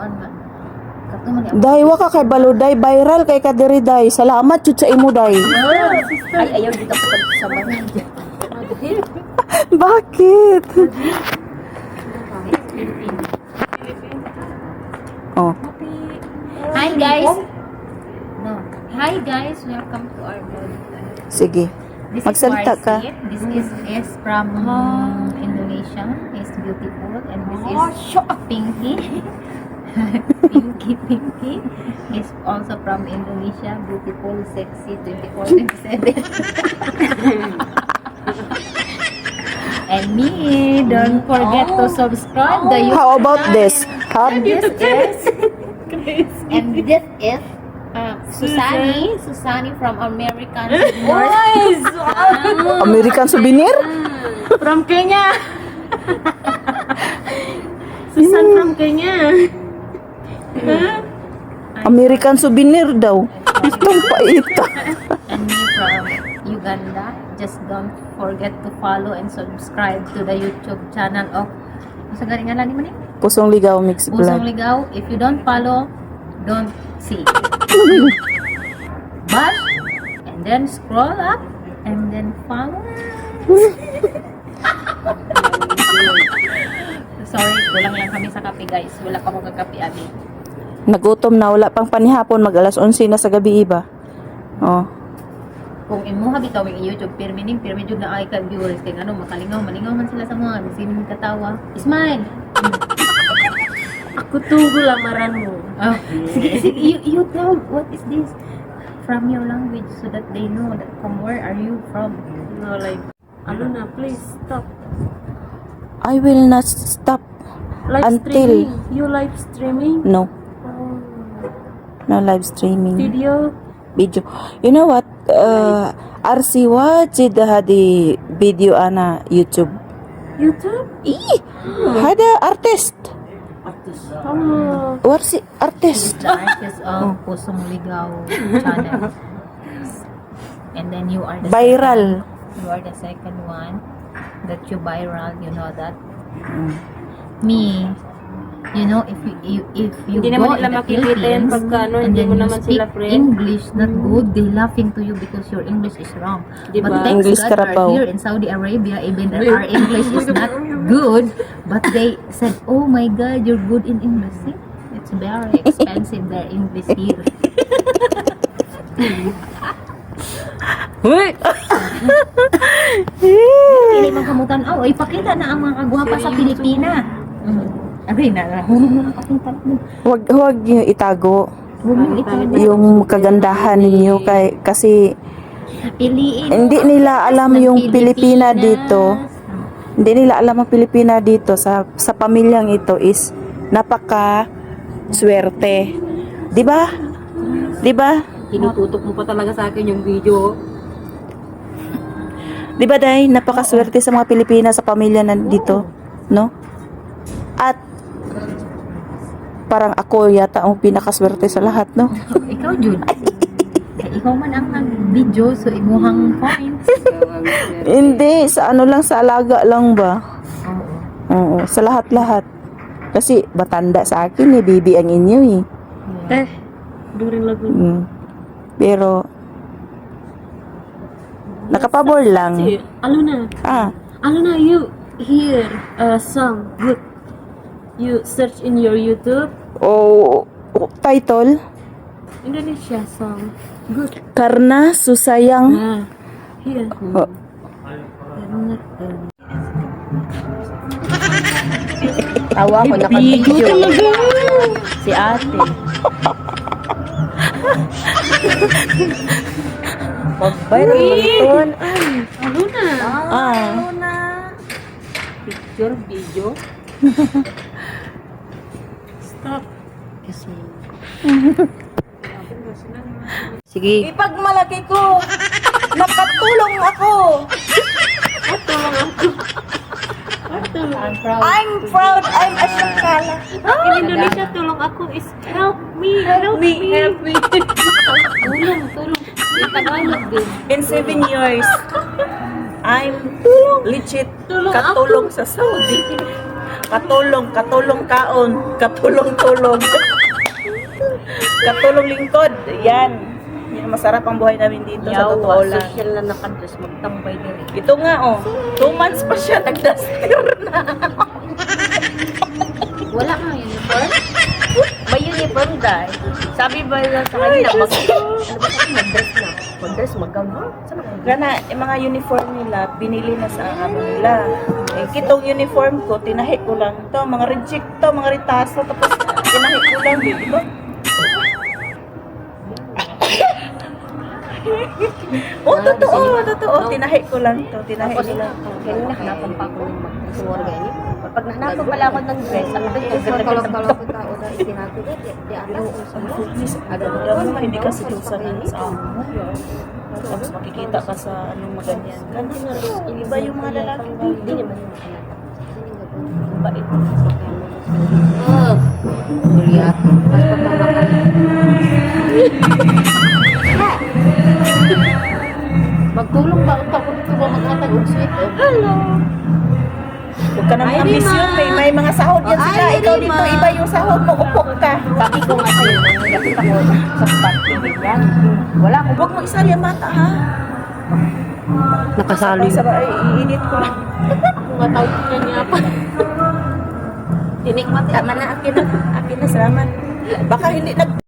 kuan man. Kato man ni Day, wa ka kay baluday, viral kay ka diri day. Salamat jud sa imo day. Ay, ayaw dito ko sa bahay. Bakit? Oh, Hi guys. No. Hi guys, welcome to our vlog. sige. This Magsalita is ka. Marcy. This is from Indonesia. It's beautiful, and this is Pinky. Pinky is also from Indonesia. Beautiful, sexy, 24/7. And me, don't forget to subscribe the YouTube How about this? How This is and this is Susani from American Boys. American souvenir? From Kenya. Susan from Kenya. American souvenir daw. Itong paita. And me from Uganda. Just don't forget to follow and subscribe to the YouTube channel of sa galing nga ni mo ni? Pusong Ligaw Mix Pusong Vlog. Ligaw. If you don't follow, don't see. But and then scroll up and then follow. Sorry, kulang lang kami sa kape guys. Wala pa akong kakape abi. Nagutom na, wala pang panihapon, mag alas 11 na sa gabi iba. Oh. Kung imuha bitaw ang YouTube, pirmi jud na ay ka viewers kay ano makalingaw, malingaw man sila sa mga sino katawa. Smile. Ako tunggu lamaran mo. Oh, sige, you tell what is this from your language so that they know that from where are you from. No, like, ano na, please stop. I will not stop Live until streaming. You live streaming? no, Oh, no live streaming video? video. You know what? RC watched the video ana YouTube. YouTube? Hada artist. Oh, Warsi artist. The artist of Pusong Ligaw channel. And then you are the Viral. You are the second one that you viral, you know that. Me, you know, if you Hindi go naman in nila the makikita yan Philippines pagka, ano, and hindi then mo you naman speak sila friend. English not good, they laughing to you because your English is wrong. Diba? But thanks English God karabaw. we're here in Saudi Arabia, even if our English is not good, but they said, oh my God, you're good in English. See? It's very expensive their English here. Hindi magkamutan. Oh, ipakita na ang mga kagwapa sa Pilipina. Agay na. Hulong na nakakita mo. Huwag niyo itago Huwag mo itago. yung kagandahan ninyo kasi Piliin. hindi nila alam yung Pilipina dito. Hindi nila alam ang Pilipina dito sa pamilyang ito is napaka swerte. 'Di ba? 'Di ba? tinututok mo pa talaga sa akin yung video. 'Di ba, Day? Napakaswerte sa mga Pilipina sa pamilya nandito, no? At parang ako yata ang pinakaswerte sa lahat, no? Ikaw, Jud. Ikaw man ang nag-video, so imuhang points. Hindi, sa ano lang, sa alaga lang ba? Oo. Oo, sa lahat-lahat. Kasi batanda sa akin eh, baby ang inyo eh. During lagu. Pero, nakapabor lang. Aluna, Aluna, you hear a song good. You search in your YouTube, O, title, Indonesia song. Good. Karna Susayang. Here. Oh, Tawa ko, naka-video. Si ate. Pag-viral mo ito. Aluna. Aluna. Picture, video. Stop. Kiss me. Sige. ipagmalaki ko, nakatulong ako. I'm proud. I'm proud, I'm a syakala. In Indonesia, tulong ako is help me, help me. Tulong. Yung Tagalog din. In 7 years, I'm legit Tulong katulong sa Saudi. katulong kaon, katulong-tulong. Katulong lingkod. Yan. Yan, masarap ang buhay namin dito sa totoo lang. social na nakadress, magtambay din eh. Ito nga, oh. 2 months pa siya, nag-duster na. Wala kang uniform? May uniform dahil. Sabi ba na sa kanila, mag-dress na. Mag-dress, mag-gamo. Gana, yung mga uniform nila, binili na sa ano nila. Eh, kitong uniform ko, tinahi ko lang to. Mga reject to, mga ritaso. Tapos, tinahi ko lang, di ba? Oh, totoo. Tinahi ko lang to. Tinahi Tapos, ko lang. ganun nahanapan pa ako ng mag-suwar ganyan. Pag nahanapan pala ako ng dress, ang doon ko Kalau ko tao na itinato di ano Alam mo, hindi ka silusan sa amo. Tapos makikita ka sa anong maganyan. Iba yung mga lalaki Hindi dito. naman yung anak. Bait. Oh, Julia. Mas pagkamakan. Magtulong ba ako dito ba magkatag og sweet? Hello. Huwag ka nang ambisyon. May mga sahod yan sila. Ay, Ikaw Rima. dito, iba yung sahod mo. Upok ka. Sabi ko nga sa'yo, nagkakit ako sa pag-ibig yan. Wala akong Huwag mo isali ang mata, ha? nakasali. Sabay, iinit ko lang. Ako nga tawag niya pa. Tinikmat Tama na, akin na. Akin na, salamat. Baka hindi